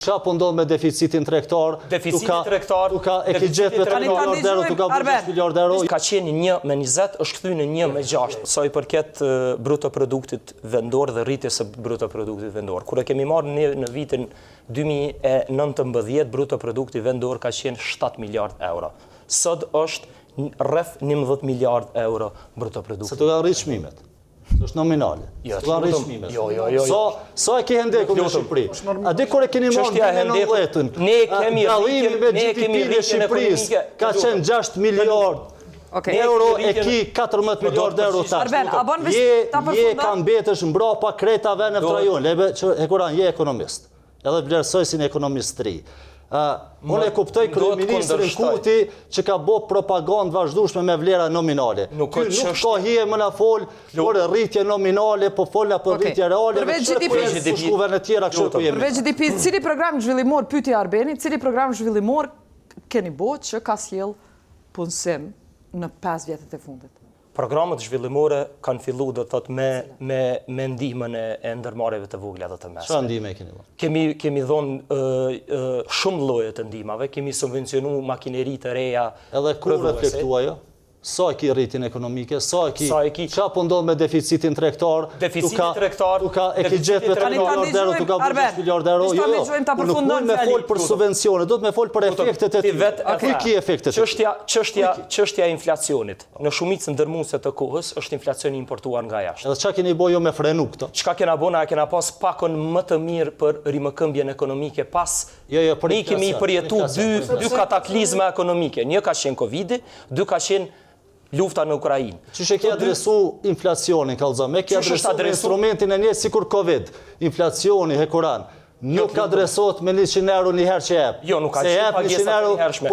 Qa po ndodh me deficitin tregtar? Deficiti tregtar, e ki gjetë me 3 miliard euro, tu ka bërë 6 miliard euro. Ka qenë 1,20, është kthy në 1,6. Sa i përket bruto produktit vendor dhe rritjes së bruto produktit vendor. Kur e kemi marrë në vitin 2019, bruto produkti vendor ka qenë 7 miliard euro. Sot është rreth 11 miliard euro bruto produkti. Se të ka rritë çmimet. është nominale. Jo, Sa e ke hendeku në Shqipëri? A di kur e keni marrë në 90-ën? Dallimi me GDP-n e Shqipërisë ka qenë 6 miliard euro, e ki 14 miliard euro tash. Je ka mbetesh mbrapa kretave në trajon. E kuran, je ekonomist. Edhe vlerësoj si në ekonomistri. Unë e kuptoj kryeministrin Kurti që ka bo propagandë vazhdueshme me vlera nominale. Nuk ka hije më na fol por rritje nominale, po folna për rritje reale. Përveç shkuve në tjera kështu ku jemi. Përveç GDP, cili program zhvillimor pyeti Arbeni, cili program zhvillimor keni bërë që ka sjell punësim në 5 vjetët e fundit? Programet zhvillimore kanë fillu do të thotë me ndihmën e ndërmarrjeve të vogla dhe të mesme. Çfarë ndihme keni dhënë? Kemi dhënë shumë lloje të ndihmave, kemi subvencionu makineri të reja. Edhe kur reflektua jo? Sa e ki rritin ekonomike, qa po ndodh me deficitin tregtar? Deficiti tregtar, e ki gjetë me 3 miliard euro, tu ka bërë 6 miliard euro. Nuk mund me fol për subvencione, do të me fol për efektet e ty. Ku ki efektet e ty? Çështja e inflacionit në shumicën ndërmuese të kohës është inflacioni importuar nga jashtë. Edhe çka keni bëj jo me frenu këto? Çka kena bëna, kena pas pakon më të mirë për rimëkëmbjen ekonomike pas ne kemi përjetu dy kataklizma ekonomike. Një ka qenë Covidi, dy ka qenë lufta në Ukrainë. Qysh e ke adresu inflacionin, kallëzëm? E ke adresu me instrumentin e një sikur Covid, inflacioni, hekuran. Nuk ka adresot me 100 euro një herë që jep. Jo, nuk ka qenë pagesat të hershme.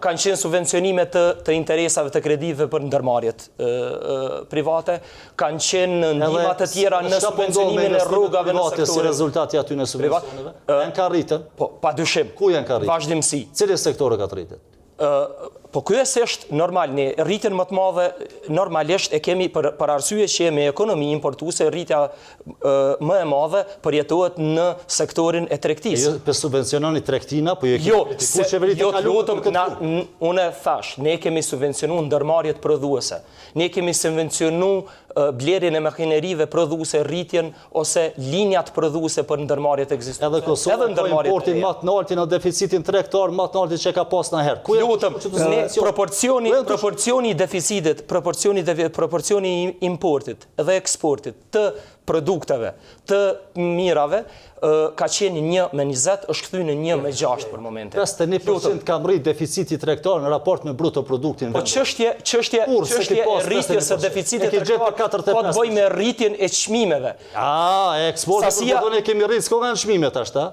Kanë qenë subvencionime të interesave të kredive për ndërmarrjet private, kanë qenë ndihma të tjera në subvencionimin e rrugave në sektorin. Si rezultati aty në subvencioneve? Janë ka rritën? Po, padyshim. Ku janë ka rritën? Vazhdimsi. Cili sektore ka të rritën? Po kryesisht normal, ne rritjen më të madhe normalisht e kemi për arsye që me ekonomi importuese rritja më e madhe përjetohet në sektorin e tregtisë. Jo, për subvenciononi tregtina, po jo qeveritë kaluar. Unë thash, ne kemi subvencionu ndërmarrjet prodhuese. Ne kemi subvencionu blerjen e makinerive prodhuese, rritjen ose linjat prodhuese për ndërmarrjet ekzistuese. Edhe Kosova ka importin më të lartë në deficitin tregtar më të lartë që ka pas ndonjëherë. Proporcioni i deficitit, proporcioni i importit dhe eksportit të produkteve, të mirave, ka qenë 1,20, është kthy në 1,6 për momente. 51% ka rrit deficiti tregtar në raport me bruto produktin. Po çështja e rritjes së deficitit tregtar po të bëjë me rritjen e çmimeve. Eksporti po ne kemi rrit s'ka nga çmimet tash ta.